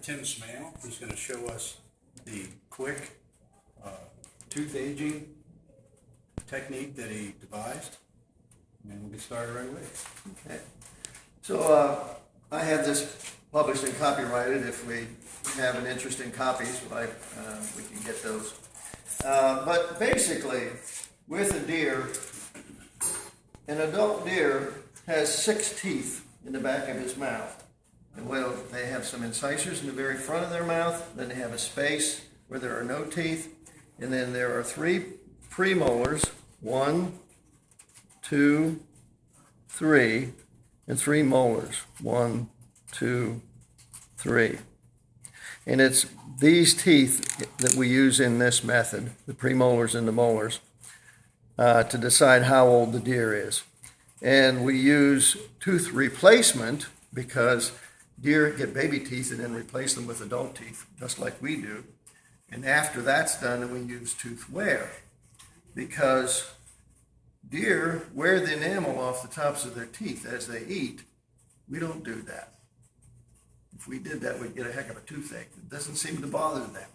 Tim Smail. He's going to show us the quick tooth aging technique that he devised, and we'll get started right away. Okay. So I have this published and copyrighted. If we have an interest in copies, we can get those. But basically, with a deer, an adult deer has 6 teeth in the back of his mouth. And well, they have some incisors in the very front of their mouth. Then they have a space where there are no teeth. And then there are 3 premolars, 1, 2, 3, and 3 molars, 1, 2, 3. And it's these teeth that we use in this method, the premolars and the molars, to decide how old the deer is. And we use tooth replacement because deer get baby teeth and then replace them with adult teeth, just like we do. And after that's done, then we use tooth wear because deer wear the enamel off the tops of their teeth as they eat. We don't do that. If we did that, we'd get a heck of a toothache. It doesn't seem to bother them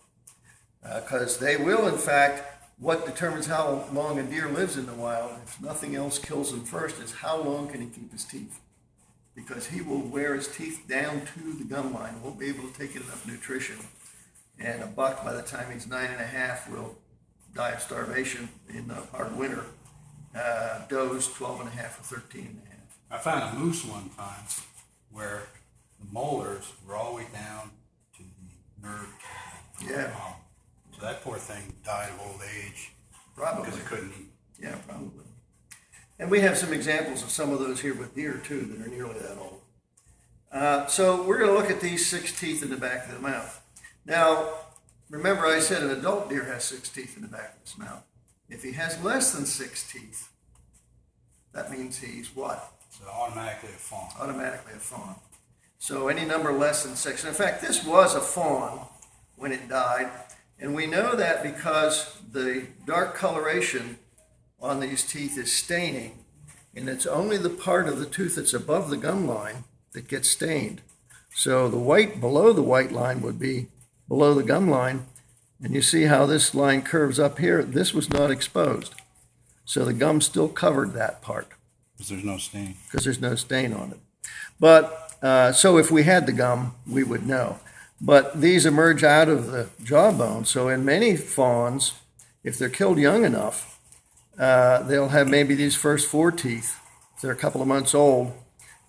because they will, in fact, what determines how long a deer lives in the wild, if nothing else kills him first, is how long can he keep his teeth. Because he will wear his teeth down to the gum line, won't be able to take in enough nutrition. And a buck, by the time he's 9.5, will die of starvation in the hard winter. Does 12.5 or 13.5. I found a moose one time where the molars were all the way down to the nerve cavity. Yeah. So that poor thing died of old age. Probably. Because it couldn't eat. Yeah, probably. And we have some examples of some of those here with deer, too, that are nearly that old. So we're going to look at these 6 teeth in the back of the mouth. Now, remember I said an adult deer has 6 teeth in the back of his mouth. If he has less than 6 teeth, that means he's what? So automatically a fawn. Automatically a fawn. So any number less than 6. In fact, this was a fawn when it died. And we know that because the dark coloration on these teeth is staining. And it's only the part of the tooth that's above the gum line that gets stained. So the white below the white line would be below the gum line. And you see how this line curves up here. This was not exposed. So the gum still covered that part. Because there's no stain. Because there's no stain on it. But so if we had the gum, we would know. But these emerge out of the jawbone. So in many fawns, if they're killed young enough, they'll have maybe these first 4 teeth. If they're a couple of months old.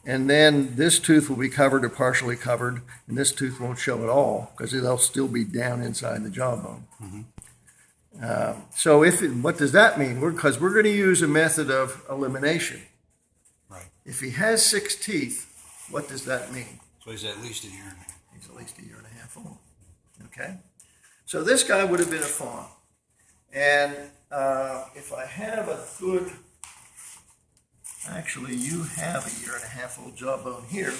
And then this tooth will be covered or partially covered. And this tooth won't show at all because they'll still be down inside the jawbone. Mm-hmm. So what does that mean? Because we're going to use a method of elimination. Right. If he has 6 teeth, what does that mean? So he's at least a year and a half. He's at least a year and a half old. Okay? So this guy would have been a fawn. And if I have a good, actually you have a year and a half old jawbone here,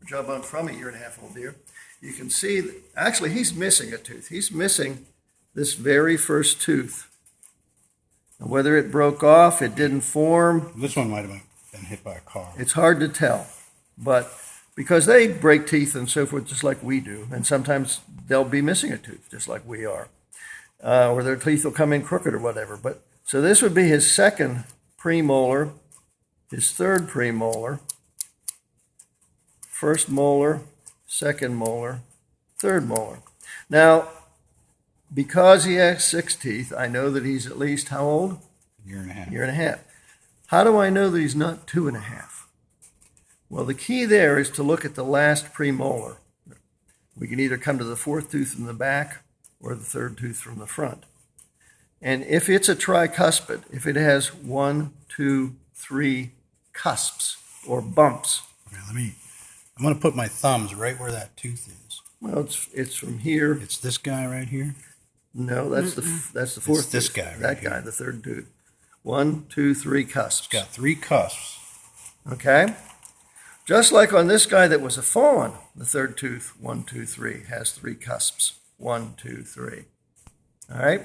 a jawbone from a year and a half old deer, you can see that actually he's missing a tooth. He's missing this very first tooth. And whether it broke off, it didn't form. This one might have been hit by a car. It's hard to tell. But because they break teeth and so forth just like we do, and sometimes they'll be missing a tooth just like we are, or their teeth will come in crooked or whatever. But so this would be his 2nd premolar, his 3rd premolar, 1st molar, 2nd molar, 3rd molar. Now, because he has 6 teeth, I know that he's at least how old? Year and a half. Year and a half. How do I know that he's not 2.5? Well, the key there is to look at the last premolar. We can either come to the 4th tooth from the back or the 3rd tooth from the front. And if it's a tricuspid, if it has 1, 2, 3 cusps or bumps. Okay, I'm going to put my thumbs right where that tooth is. Well, it's from here. It's this guy right here? No, that's the 4th. It's this guy right That here. guy, the 3rd tooth. 1, 2, 3 cusps. It's got 3 cusps. Okay? Just like on this guy that was a fawn, the 3rd tooth, 1, 2, 3, has 3 cusps. 1, 2, 3. All right?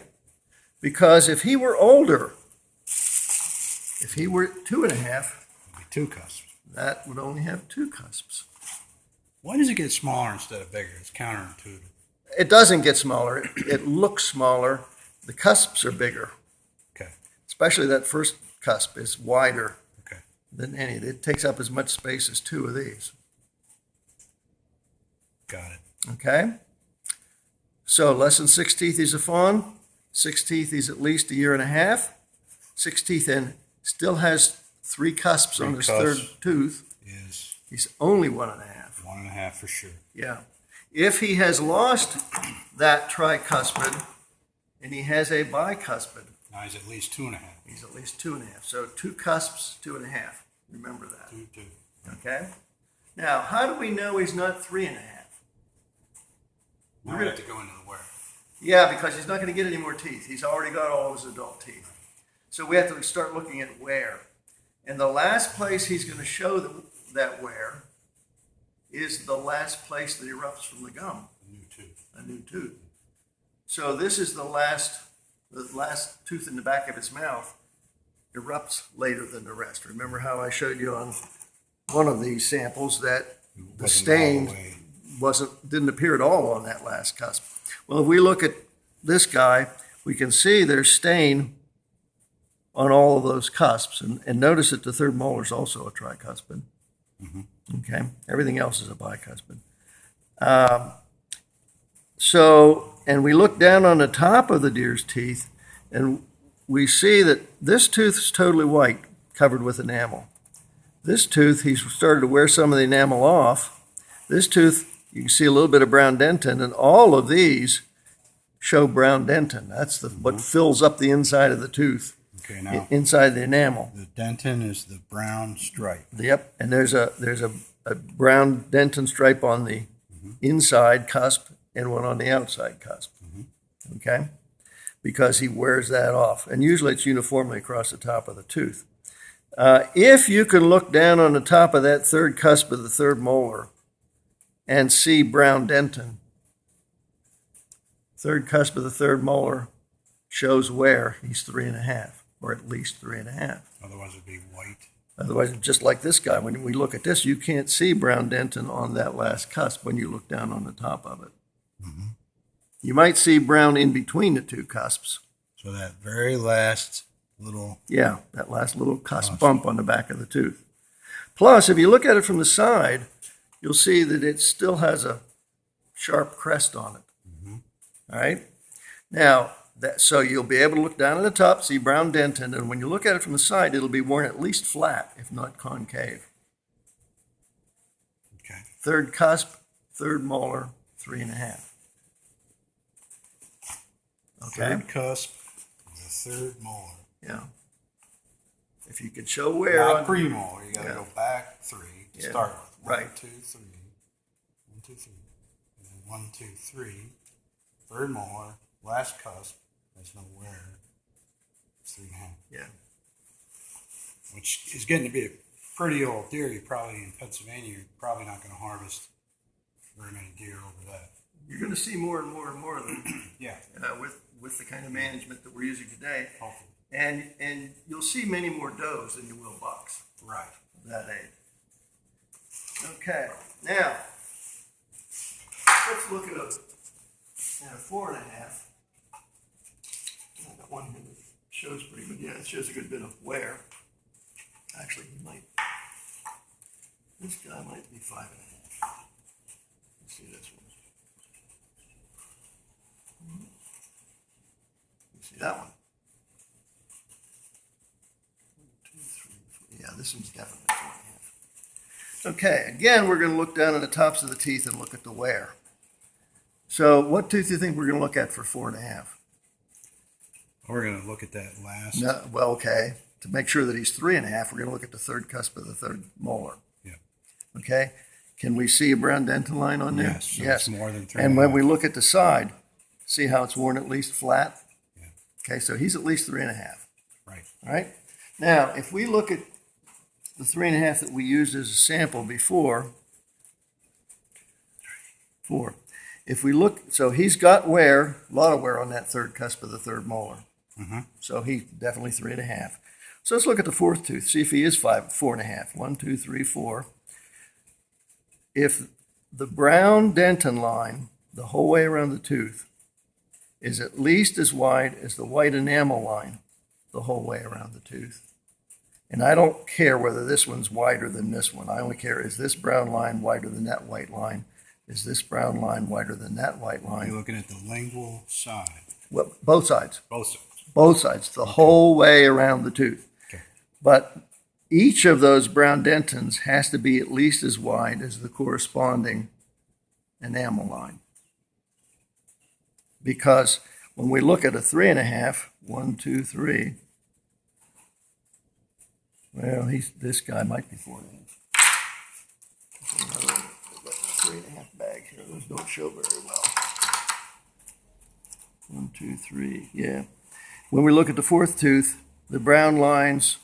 Because if he were older, if he were 2.5, It'd be 2 cusps. that would only have 2 cusps. Why does it get smaller instead of bigger? It's counterintuitive. It doesn't get smaller. It looks smaller. The cusps are bigger. Okay. Especially that first cusp is wider Okay. than any. It takes up as much space as two of these. Got it. Okay? So less than 6 teeth, he's a fawn. 6 teeth, he's at least a year and a half. 6 teeth in, still has 3 cusps on his third tooth. He's only 1.5. 1.5 for sure. Yeah. If he has lost that tricuspid and he has a bicuspid, Now he's at least 2.5. he's at least 2.5. So 2 cusps, 2.5. Remember that. 2. Okay? Now, how do we know he's not 3.5? Now we have to go into the wear. Yeah, because he's not going to get any more teeth. He's already got all of his adult teeth. So we have to start looking at wear. And the last place he's going to show that wear is the last place that erupts from the gum. A new tooth. A new tooth. So this is the last tooth in the back of his mouth erupts later than the rest. Remember how I showed you on one of these samples that the stain didn't appear at all on that last cusp. Well, if we look at this guy, we can see there's stain on all of those cusps. And notice that the third molar is also a tricuspid. Mm-hmm. Okay, everything else is a bicuspid. And we look down on the top of the deer's teeth, and we see that this tooth is totally white, covered with enamel. This tooth, he's started to wear some of the enamel off. This tooth, you can see a little bit of brown dentin, and all of these show brown dentin. That's what fills up the inside of the tooth. Okay, now inside the enamel. the dentin is the brown stripe. Yep, and there's a brown dentin stripe on the inside cusp and one on the outside cusp. Okay, because he wears that off, and usually it's uniformly across the top of the tooth. If you can look down on the top of that third cusp of the third molar and see brown dentin, third cusp of the third molar shows where he's 3.5, or at least 3.5. Otherwise it'd be white. Otherwise, just like this guy, when we look at this, you can't see brown dentin on that last cusp when you look down on the top of it. Mm-hmm. You might see brown in between the two cusps. So that very last little... Yeah, that last little cusp bump on the back of the tooth. Plus, if you look at it from the side, you'll see that it still has a sharp crest on it. Mm-hmm. All right? Now, so you'll be able to look down at the top, see brown dentin, and when you look at it from the side, it'll be worn at least flat, if not concave. Okay. Third cusp, third molar, 3.5. Okay. Third cusp, the third molar. Yeah. If you could show where Not on premolar, you got to go back 3 to start with. 1, Right. 2, 3. 1, 2, 3. And then 1, 2, 3. Third molar, last cusp. There's no wear. It's 3.5. Yeah. Which is getting to be a pretty old deer. You probably in Pennsylvania, you're probably not going to harvest very many deer over that. You're going to see more and more and more of them. Yeah. With the kind of management that we're using today. Hopefully. And you'll see many more does than you will bucks. Right. Of that age. Okay. Now, let's look at a 4.5. I got one here that shows pretty good. Yeah, it shows a good bit of wear. Actually, this guy might be 5.5. Let's see this one. See that one? 1, 2, 3, 4. Yeah, this one's definitely 4.5. Okay, again, we're going to look down at the tops of the teeth and look at the wear. So, what tooth do you think we're going to look at for 4.5? We're going to look at that last. No, well, okay. To make sure that he's 3.5, we're going to look at the third cusp of the third molar. Yeah. Okay. Can we see a brown dentin line on there? Yes. So yes. It's more than 3.5. And when we look at the side, see how it's worn at least flat? Yeah. Okay, so he's at least 3.5. Right. All right. Now, if we look at the 3.5 that we used as a sample before, 4. If we look, so he's got wear, a lot of wear on that third cusp of the third molar. Mm-hmm. So he's definitely 3.5. So let's look at the fourth tooth, see if he is 4.5. 1, 2, 3, 4. If the brown dentin line, the whole way around the tooth, is at least as wide as the white enamel line, the whole way around the tooth. And I don't care whether this one's wider than this one. I only care, is this brown line wider than that white line? Is this brown line wider than that white line? You're looking at the lingual side. Well, both sides. Both sides. Both sides, the whole way around the tooth. Okay. But each of those brown dentins has to be at least as wide as the corresponding enamel line. Because when we look at a 3.5, 1, 2, 3, well, this guy might be 4.5. Another 3.5 bag here. Those don't show very well. 1, 2, 3, yeah. When we look at the fourth tooth, the brown lines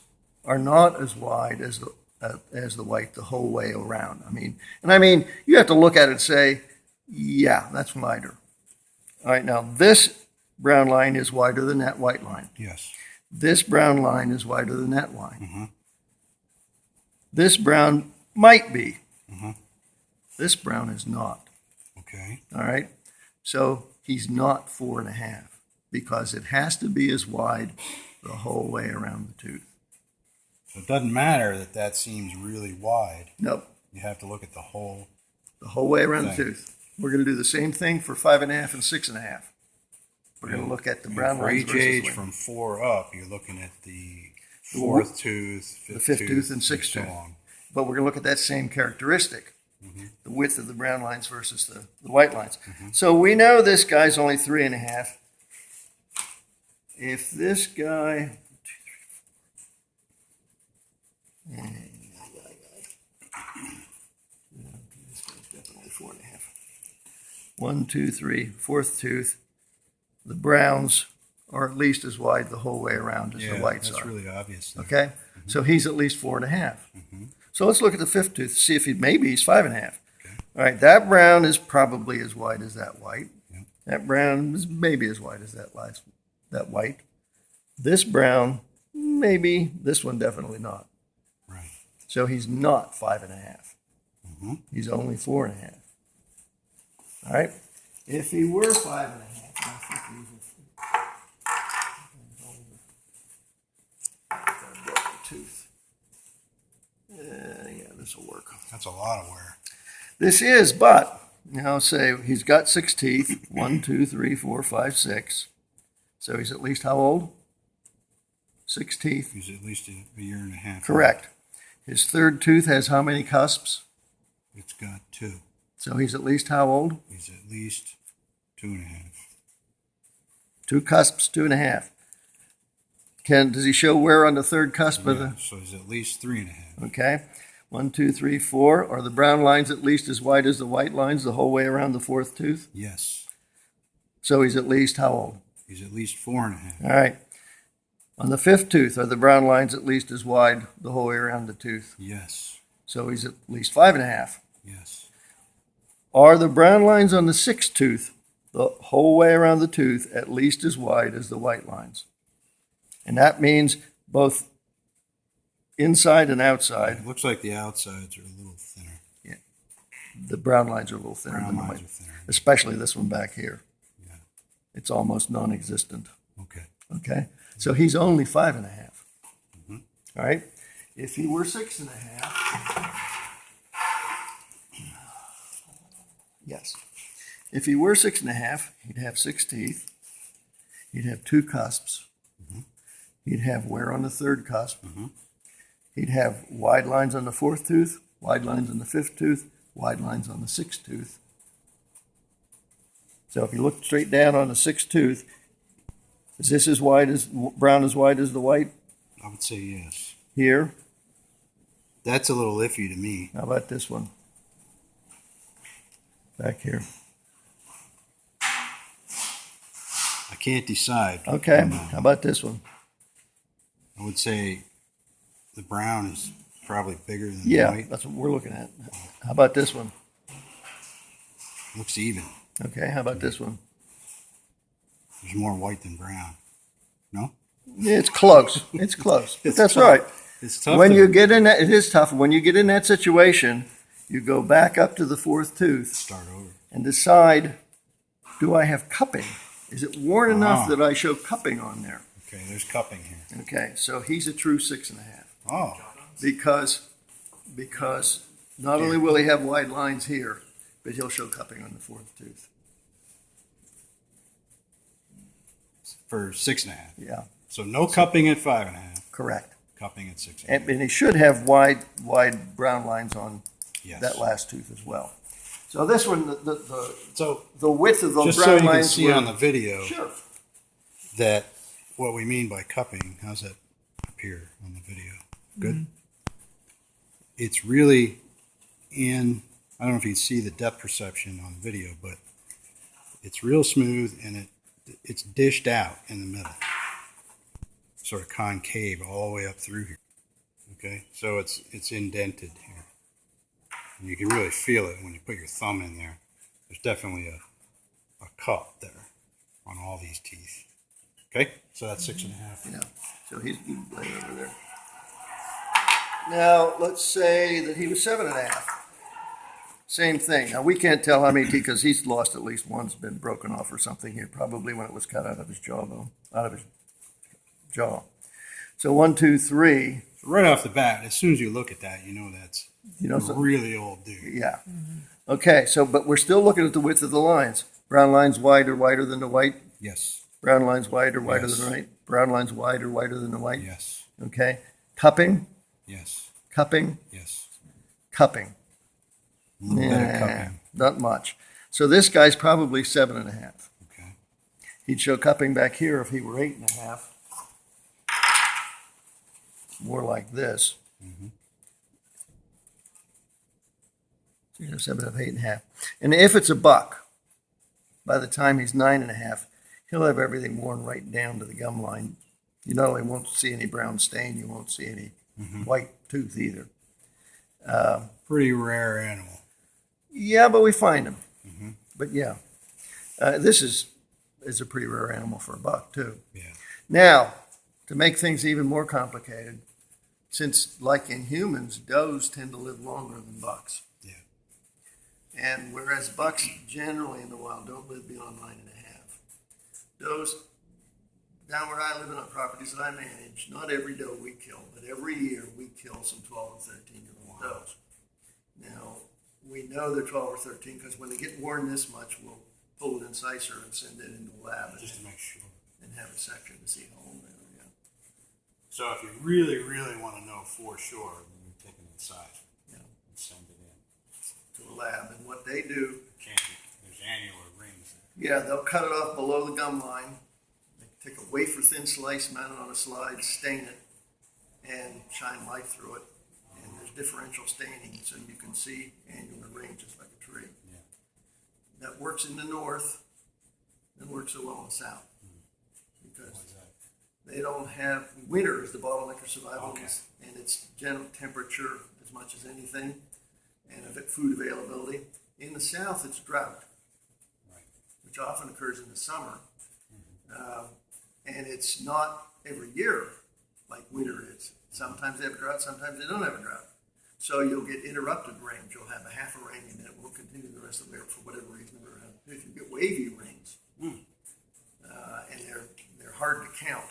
are not as wide as the white the whole way around. I mean, you have to look at it and say, yeah, that's wider. All right, now this brown line is wider than that white line. Yes. This brown line is wider than that line. Mm-hmm. This brown might be. Mm-hmm. This brown is not. Okay. All right, so he's not 4.5 because it has to be as wide the whole way around the tooth. So it doesn't matter that seems really wide. Nope. You have to look at the whole way around thing. the tooth. We're going to do the same thing for 5.5 and 6.5. We're going to look at the brown for lines each versus age white. from 4 up, you're looking at the fourth tooth, the fifth tooth, and sixth so tooth. on. But we're going to look at that same characteristic, Mm-hmm. the width of the brown lines versus the white lines. Mm-hmm. So we know this guy's only 3.5. If this guy, this guy's definitely 4.5. 1, 2, 3, fourth tooth. The browns are at least as wide the whole way around as the whites that's are. really obvious. There. Okay, so he's at least 4.5. Mm-hmm. So let's look at the fifth tooth, see if maybe he's 5.5. Okay. All right, that brown is probably as wide as that white. Yep. That brown is maybe as wide as that white. This brown, maybe. This one, definitely not. Right. So he's not 5.5. Mm-hmm. He's only 4.5. All right. If he were 5.5, I think he's a tooth. Yeah, this will work. That's a lot of wear. This is, but, say he's got 6 teeth. 1, 2, 3, 4, 5, 6. So he's at least how old? 6 teeth. He's at least a year and a half. Correct. His third tooth has how many cusps? It's got 2. So he's at least how old? He's at least 2.5. 2 cusps, 2.5. Does he show where on the third cusp of the? So he's at least 3.5. Okay. 1, 2, 3, 4. Are the brown lines at least as wide as the white lines the whole way around the fourth tooth? Yes. So he's at least how old? He's at least 4.5. All right. On the fifth tooth, are the brown lines at least as wide the whole way around the tooth? Yes. So he's at least 5.5. Yes. Are the brown lines on the sixth tooth the whole way around the tooth at least as wide as the white lines? And that means both inside and outside. It looks like the outsides are a little thinner. Yeah. The brown lines are a little thinner Brown than the lines white, are thinner. especially this one back here. Yeah. It's almost non-existent. Okay. Okay. So he's only 5.5. Mm-hmm. All right. If he were 6.5, yes. If he were 6.5, he'd have 6 teeth. He'd have 2 cusps. Mm-hmm. He'd have wear on the third cusp. Mm-hmm. He'd have wide lines on the fourth tooth, wide lines on the fifth tooth, wide lines on the sixth tooth. So if you look straight down on the sixth tooth, is this as wide as brown as wide as the white I would say yes. here? That's a little iffy to me. How about this one? Back here. I can't decide. Okay. on that How one. about this one? I would say the brown is probably bigger than the Yeah, white. that's what we're looking at. How about this one? Looks even. Okay, how about this one? There's more white than brown. No? Yeah, it's close. It's close. It's That's tough. right. It's tough. When you get in that, it is tough. When you get in that situation You go back up to the fourth tooth Start over. and decide, do I have cupping? Is it worn enough Ah. that I show cupping on there? Okay, there's cupping here. Okay, so he's a true 6.5. Oh, Because not only will he have wide lines here, but he'll show cupping on the fourth tooth. for 6.5. Yeah, So no cupping at 5.5, correct. cupping at 6.5. And he should have wide brown lines on Yes. that last tooth as well. So this one, So the width of those just so brown you can lines see were- on the video Sure. that what we mean by cupping, how's that appear on the video? Good. Mm-hmm. It's really in, I don't know if you can see the depth perception on video, but it's real smooth and it's dished out in the middle, sort of concave all the way up through here. Okay, so it's indented here. And you can really feel it when you put your thumb in there. There's definitely a cup there on all these teeth. Okay, so that's 6.5. Yeah, so he's right over there. Now, let's say that he was 7.5. Same thing. Now, we can't tell how many teeth, because he's lost at least one's been broken off or something here, probably when it was cut out of his jawbone, out of his jaw. So 1, 2, 3. Right off the bat, as soon as you look at that, you know that's You know, a so, really old dude. yeah. Okay, so, but we're still looking at the width of the lines. Brown lines wide or wider than the white. Yes, Brown lines wide or wider Yes. than the white. Brown lines wide or wider than the white. yes, Okay. Cupping, yes, cupping, yes. cupping. A little bit of Yeah, cupping. not much. So this guy's probably 7.5. Okay. He'd show cupping back here if he were 8.5. More like this. Mhm. So you know, 7.5, 8.5. And if it's a buck, by the time he's 9.5, he'll have everything worn right down to the gum line. You not only won't see any brown stain, you won't see any white tooth either. Pretty rare animal. Yeah, but we find them. But yeah, this is a pretty rare animal for a buck too. Yeah. Now, to make things even more complicated, since like in humans, does tend to live longer than bucks. Yeah. And whereas bucks generally in the wild don't live beyond 9.5. Does, down where I live in on properties that I manage, not every doe we kill, but every year we kill some 12 and 13-year-old does. Now, we know they're 12 or 13 because when they get worn this much, we'll pull an incisor and send it into the lab Just to make sure. and have a section to see how old they are. Yeah. So if you really, really want to know for sure, then you take an incisor Yeah. and send it in. To a lab, and what they do, Can't be, there's annular rings there. yeah, they'll cut it off below the gum line. They take a wafer thin slice, mount it on a slide, stain it, and shine light through it. And there's differential staining, so you can see annular ring just like a tree. Yeah. That works in the north, and works so well in the south. Because What's that? they don't have, winter is the bottleneck for survival, Okay. and it's general temperature as much as anything, and of it food availability. In the south, it's drought, Right. which often occurs in the summer. And it's not every year like winter is. Sometimes they have a drought, sometimes they don't have a drought. So you'll get interrupted range. You'll have a half a ring and then it won't continue the rest of the year for whatever reason. If you get wavy rings, and they're hard to count,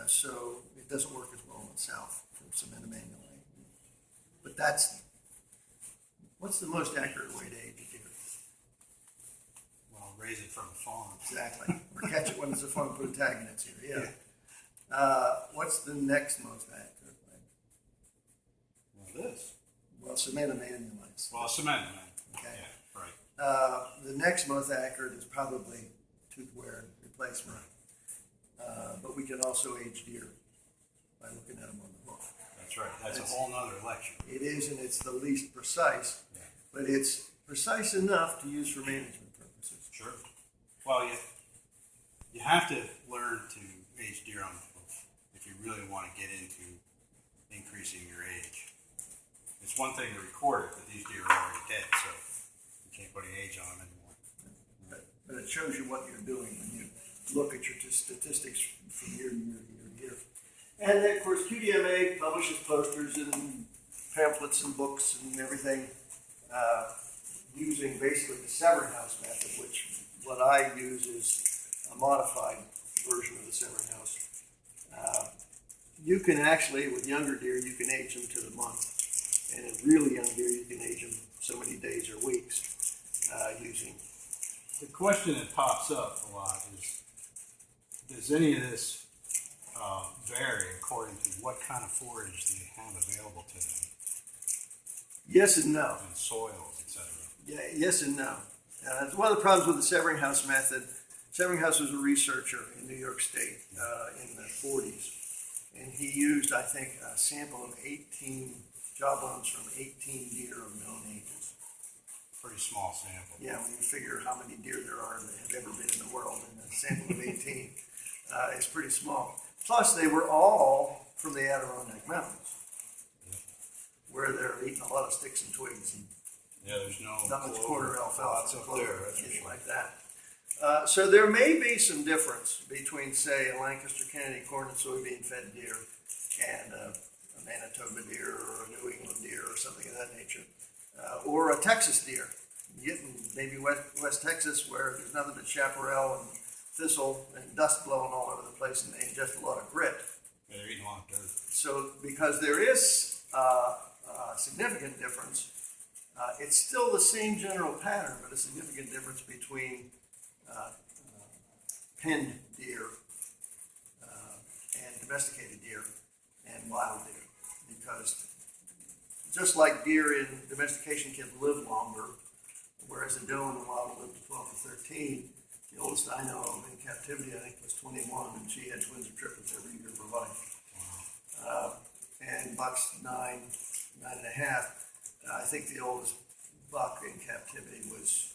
so it doesn't work as well in the south for cementum annuli. But what's the most accurate way to age a deer? Well, raise it from the farm. Exactly. Or catch it when it's a fawn, put a tag in its ear. Yeah. What's the next most accurate way? Well, this. Well, cementum annuli. Well, cement, man. Okay. Yeah, right. The next most accurate is probably tooth wear and replacement. But we can also age deer by looking at them on the hook. That's right. That's a whole nother lecture. It is, and it's the least precise, Yeah. but it's precise enough to use for management purposes. Sure. Well, you have to learn to age deer on the hoof if you really want to get into increasing your age. It's one thing to record it, but these deer are already dead, so you can't put any age on them anymore. But it shows you what you're doing when you look at your statistics from year to year to year to year. And then, of course, QDMA publishes posters and pamphlets and books and everything using basically the severing house method, which what I use is a modified version of the severing house. You can actually, with younger deer, you can age them to the month. And in really young deer, you can age them so many days or weeks using. The question that pops up a lot is, does any of this vary according to what kind of forage they have available to them, Yes and no. and soils, etc.? Yeah, yes and no. It's one of the problems with the severing house method. Severing House was a researcher in New York State in the 40s. And he used, I think, a sample of 18 jawbones from 18 deer of known ages. Pretty small sample. Yeah, when you figure how many deer there are that have ever been in the world, and a sample of 18 is pretty small. Plus, they were all from the Adirondack Mountains, where they're eating a lot of sticks and twigs and Yeah, there's no not much quarter alfalfa up there. That's for anything sure. like that. So there may be some difference between, say, a Lancaster Kennedy corn and soybean fed deer and a Manitoba deer or a New England deer or something of that nature, or a Texas deer. Getting maybe West Texas where there's nothing but chaparral and thistle and dust blowing all over the place and just a lot of grit. Yeah, they're eating a lot of dirt. So because there is a significant difference, it's still the same general pattern, but a significant difference between penned deer and domesticated deer and wild deer. Because just like deer in domestication can live longer, whereas a doe in the wild lived to 12 to 13, the oldest I know of in captivity, I think, was 21, and she had twins or triplets every year of her life. And bucks 9.5. I think the oldest buck in captivity was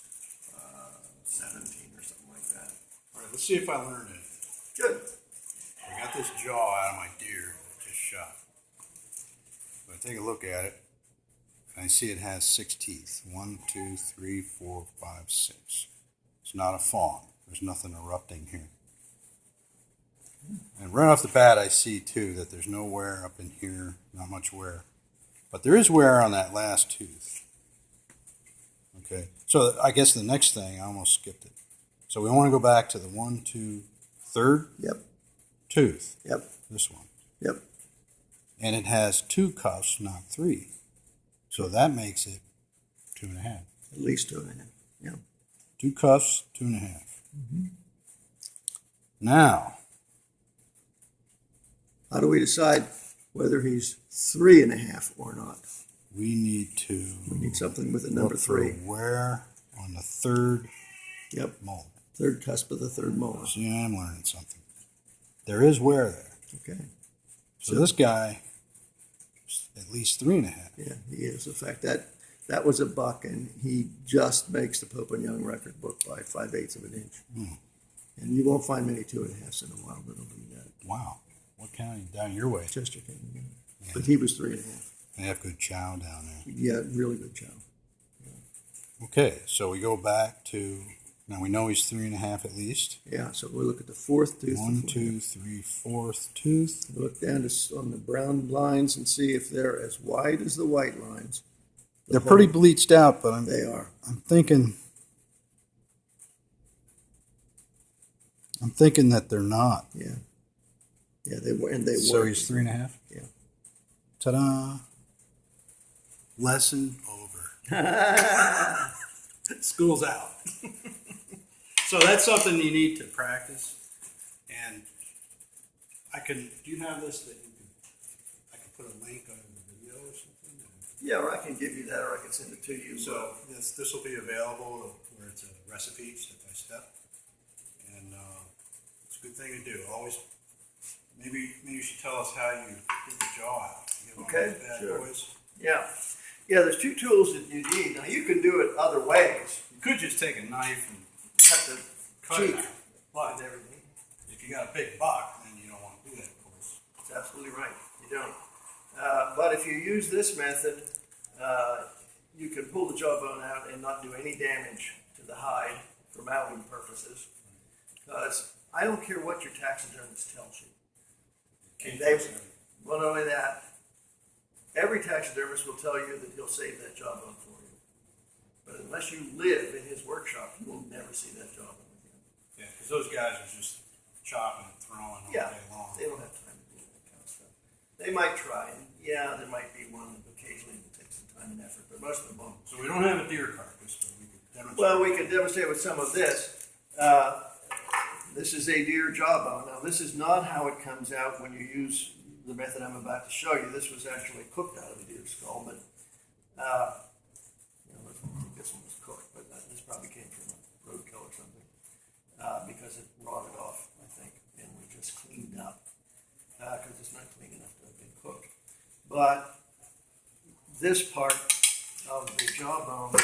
17 or something like that. All right, let's see if I learned it. Good. I got this jaw out of my deer that I just shot. So I take a look at it, and I see it has 6 teeth. 1, 2, 3, 4, 5, 6. It's not a fawn. There's nothing erupting here. And right off the bat, I see, too, that there's no wear up in here, not much wear. But there is wear on that last tooth. Okay, so I guess the next thing, I almost skipped it. So we want to go back to the 1, 2, 3rd Yep. tooth. Yep. This one. Yep. And it has 2 cuffs, not 3. So that makes it 2.5. At least 2.5. Yeah. 2 cuffs, 2.5. Now, How do we decide whether he's 3.5 or not? we need to We need something with a number look for 3. wear on the 3rd Yep. molar. Third cusp of the third molar. See, I am learning something. There is wear there. Okay. So this guy is at least 3.5. Yeah, he is. In fact, that was a buck, and he just makes the Pope and Young record book by 5/8 of an inch. And you won't find many 2.5s in a while that'll do that. Wow. What county? Down your way. Chester County. Yeah. But he was 3.5. They have good chow down there. Yeah, really good chow. Okay, so we go back to, now we know he's 3.5 at least. Yeah, so we look at the fourth tooth. 1, 2, 3, 4th tooth. Look down on the brown lines and see if they're as wide as the white lines. They're pretty bleached out, but They are. I'm thinking that they're not. Yeah. Yeah, they were, and they were. So he's 3.5? Yeah. Ta-da. Lesson over. School's out. So that's something you need to practice. And do you have this that I can put a link under the video or something? Yeah, or I can give you that, or I can send it to you. So this will be available where it's a recipe step by step. And it's a good thing to do. Always, maybe you should tell us how you get the jaw out. You get one of Okay, those bad sure. boys. Yeah. Yeah, there's 2 tools that you need. Now, you can do it other ways. You could just take a knife and Cut the cut cheek it out. But and everything. if you got a big buck, then you don't want to do that, of course. That's absolutely right. You don't. But if you use this method, you can pull the jawbone out and not do any damage to the hide for mounting purposes. Because I don't care what your taxidermist tells you. And well, not only that, every taxidermist will tell you that he'll save that jawbone for you. But unless you live in his workshop, you will never see that jawbone again. Yeah, because those guys are just chopping and throwing all Yeah, day long. they don't have time to do that kind of stuff. They might try, and yeah, there might be one that occasionally will take some time and effort, but most of them won't. So we don't have a deer carcass, but we could demonstrate. Well, we can demonstrate with some of this. This is a deer jawbone. Now, this is not how it comes out when you use the method I'm about to show you. This was actually cooked out of a deer skull, but I think this one was cooked, but this probably came from a roadkill or something because it rotted off, I think, and we just cleaned up because it's not clean enough to have been cooked. But this part of the jawbone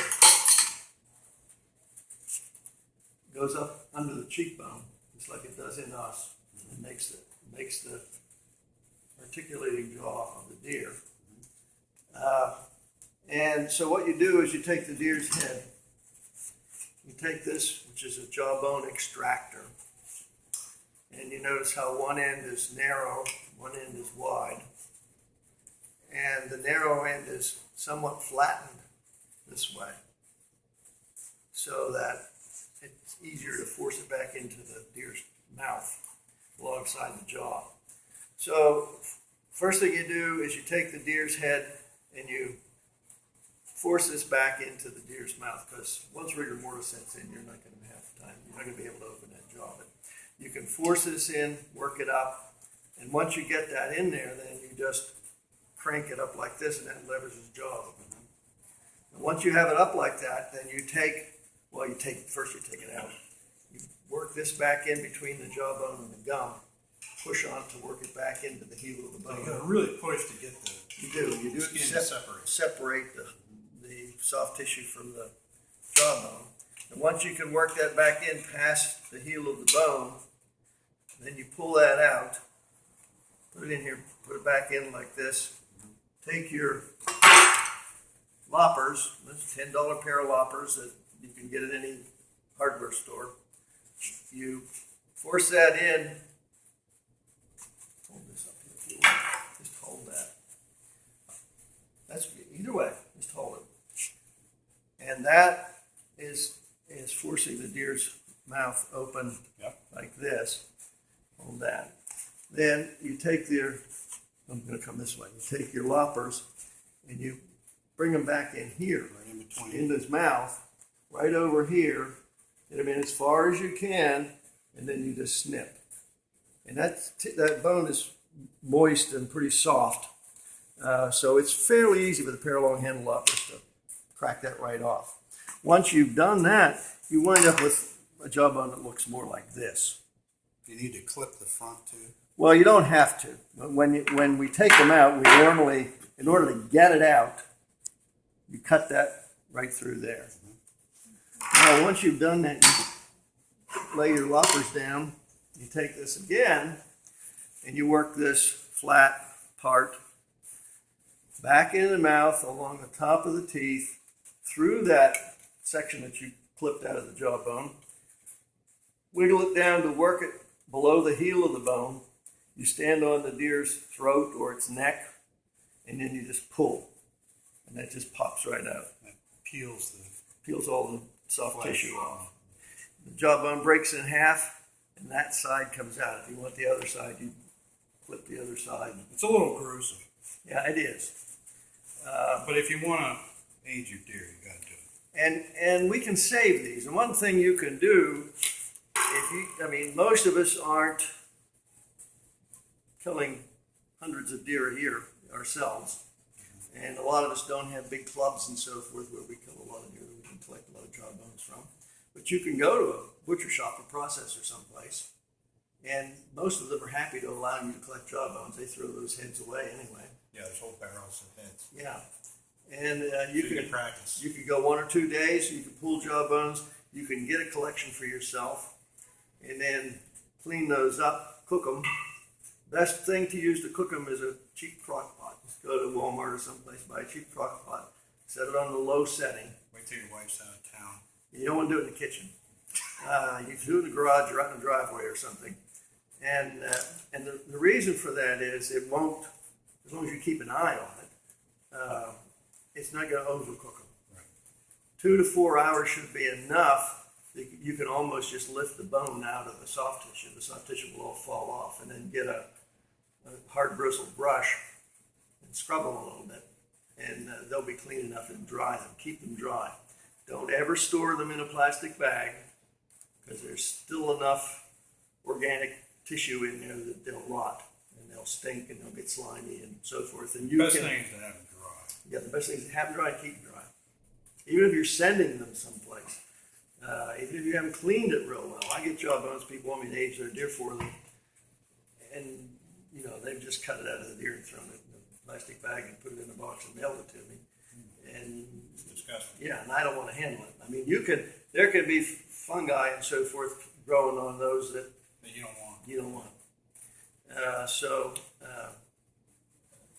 goes up under the cheekbone, just like it does in us, and it makes the articulating jaw of the deer. And so what you do is you take the deer's head, you take this, which is a jawbone extractor, and you notice how one end is narrow, one end is wide, and the narrow end is somewhat flattened this way, so that it's easier to force it back into the deer's mouth alongside the jaw. So first thing you do is you take the deer's head and you force this back into the deer's mouth, because once rigor mortis sets in, you're not going to have time. You're not going to be able to open that jaw. But you can force this in, work it up, and once you get that in there, then you just crank it up like this, and that levers his jaw open. And once you have it up like that, then you take it out. You work this back in between the jawbone and the gum, push on to work it back into the heel of the bone. You got to really push to get the You do skin it to separate. separate the soft tissue from the jawbone. And once you can work that back in past the heel of the bone, then you pull that out, put it in here, put it back in like this. Take your loppers, this is a $10 pair of loppers that you can get at any hardware store. You force that in. Hold this up here if you want. Just hold that. That's either way. Just hold it. And that is forcing the deer's mouth open like this. Hold that. Then you take I'm going to come this way. You take your loppers and you bring them back in here, right in between, into his mouth, right over here. Get them in as far as you can, and then you just snip. And that bone is moist and pretty soft, so it's fairly easy with a pair of long handle loppers to crack that right off. Once you've done that, you wind up with a jawbone that looks more like this. You need to clip the front too. Well, you don't have to. When we take them out, we normally, in order to get it out, you cut that right through there. Now, once you've done that, you lay your loppers down. You take this again, and you work this flat part back into the mouth along the top of the teeth, through that section that you clipped out of the jawbone. Wiggle it down to work it below the heel of the bone. You stand on the deer's throat or its neck, and then you just pull, and that just pops right out. That peels all the soft flesh tissue off. The jawbone breaks in half, and that side comes out. If you want the other side, you flip the other side. It's a little gruesome. Yeah, it is. But if you want to age your deer, you got to do it. And we can save these. And one thing you can do, most of us aren't killing hundreds of deer a year ourselves. And a lot of us don't have big clubs and so forth where we kill a lot of deer that we can collect a lot of jawbones from. But you can go to a butcher shop or processor someplace, and most of them are happy to allow you to collect jawbones. They throw those heads away anyway. Yeah, there's whole barrels of heads. Yeah. And you can practice. You could go 1 or 2 days. You can pull jawbones. You can get a collection for yourself, and then clean those up, cook them. Best thing to use to cook them is a cheap crock pot. Just go to Walmart or someplace, buy a cheap crock pot, set it on the low setting. Wait till your wife's out of town. You don't want to do it in the kitchen. You can do it in the garage or out in the driveway or something. And the reason for that is it won't, as long as you keep an eye on it, it's not going to overcook them. Right. 2 to 4 hours should be enough that you can almost just lift the bone out of the soft tissue. The soft tissue will all fall off, and then get a hard bristled brush and scrub them a little bit, and they'll be clean enough and dry them. Keep them dry. Don't ever store them in a plastic bag, because there's still enough organic tissue in there that they'll rot and they'll stink and they'll get slimy and so forth. And Best thing is to have them dry. Yeah, the best thing is to have them dry and keep them dry. Even if you're sending them someplace, even if you haven't cleaned it real well. I get jawbones, people want me to age their deer for them, and they've just cut it out of the deer and thrown it in a plastic bag and put it in a box and mailed it to me. And It's disgusting. yeah, and I don't want to handle it. I mean, there can be fungi and so forth growing on those that That you don't want. you don't want. So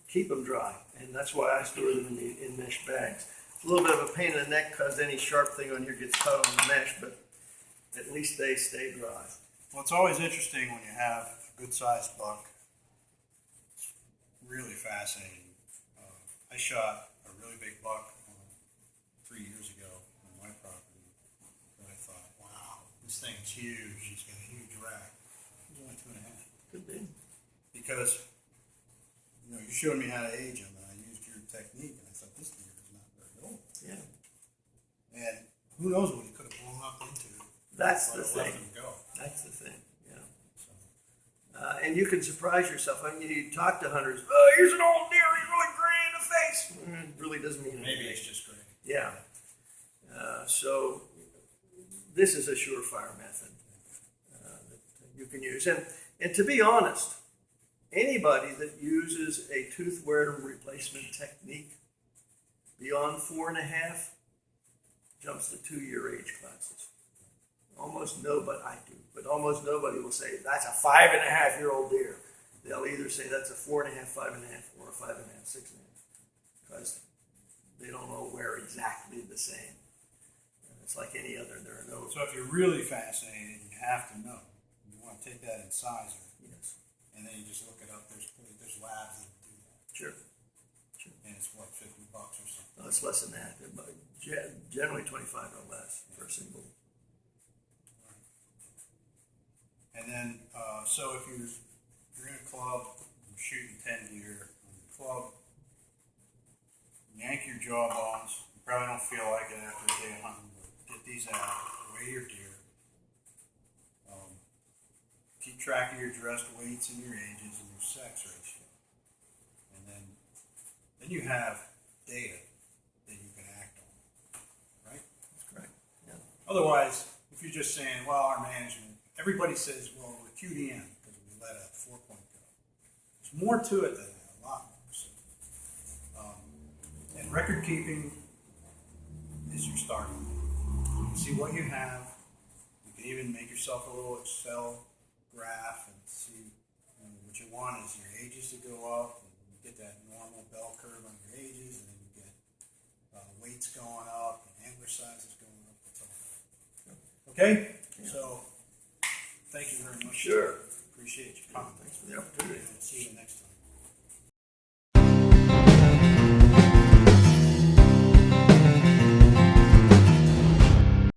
keep them dry, and that's why I store them in mesh bags. It's a little bit of a pain in the neck because any sharp thing on here gets caught on the mesh, but at least they stay dry. Well, it's always interesting when you have a good-sized buck. It's really fascinating. I shot a really big buck 3 years ago on my property, and I thought, wow, this thing's huge. He's got a huge rack. He's only 2.5. Could be. Because, you showed me how to age him, and I used your technique, and I thought, this deer is not very old. Yeah. And who knows what he could have blown up into. That's if the I'd have let thing. him go. That's the thing. Yeah. So, And you can surprise yourself. I mean, you talk to hunters. Oh, here's an old deer. He's really gray in the face. It really doesn't mean anything. maybe it's just great. Yeah. So this is a surefire method that you can use. And to be honest, anybody that uses a tooth wear replacement technique beyond 4.5 jumps to 2-year age classes. Almost nobody, I do, but almost nobody will say that's a 5.5-year-old deer. They'll either say that's a 4.5, 5.5, or a 5.5, 6.5, because they don't all wear exactly the same. It's like any other. There are no. So if you're really fascinated, you have to know. You want to take that incisor, Yes. and then you just look it up. There's labs that do that. Sure. And it's what, $50 or something. No, it's less than that. But generally 25 or less for a single. And then, so if you're in a club, you're shooting 10 deer on the club, yank your jawbones. You probably don't feel like it after a day of hunting, but get these out, weigh your deer. Keep track of your dressed weights and your ages and your sex ratio. And then you have data that you can act on, right? That's correct. Yeah. Otherwise, if you're just saying, well, our management, everybody says, well, we're QDM because we let a 4-point go. There's more to it than that, a lot more. So, and record keeping is your starting point. You can see what you have. You can even make yourself a little Excel graph and see what you want is your ages to go up, and you get that normal bell curve on your ages, and then you get weights going up and antler sizes going up. That's all. Okay? Yeah. So, thank you very much. Sure. Appreciate your comment. Thanks for the opportunity. See you next time.